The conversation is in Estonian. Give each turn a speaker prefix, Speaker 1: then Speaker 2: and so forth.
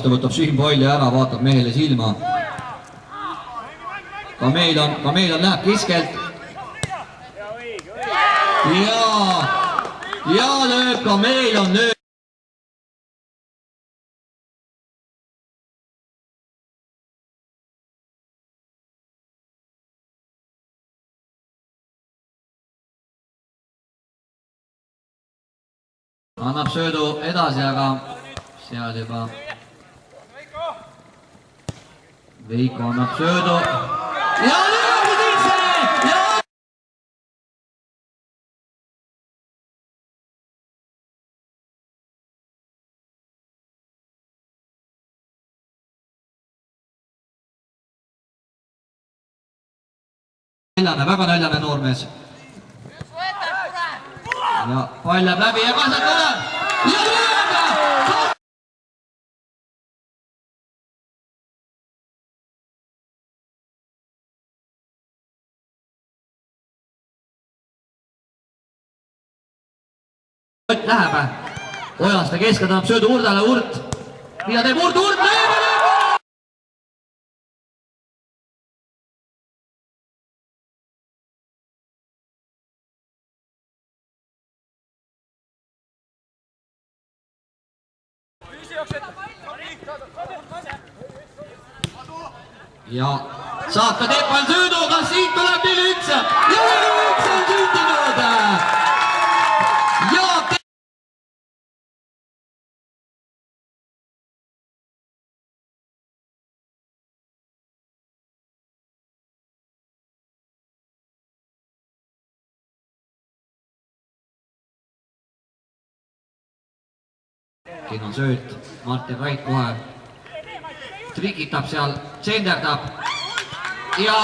Speaker 1: vastu, võtab Siim palli ära, vaatab mehele silma. Kameel on, läheb keskelt. Ja lööb, Kameel on lööb. Annab söödu edasi, aga seal juba Veiko annab söödu. Ja lööb sisse! Ja... väga näljane noormees. Ja pall läheb läbi ja kaasad tuleb! Ja lööb! Ott läheb. Ojaste keskelt annab söödu Urdale, Urt. Mida teeb Urt? Urt lööb! Ja saab ta teeb pall söödu, kas siit tuleb 4-1? Ja 4-1 on sündinud! Ja Kino sööt, Martin Rait kohe trikitab seal, tsenderdab ja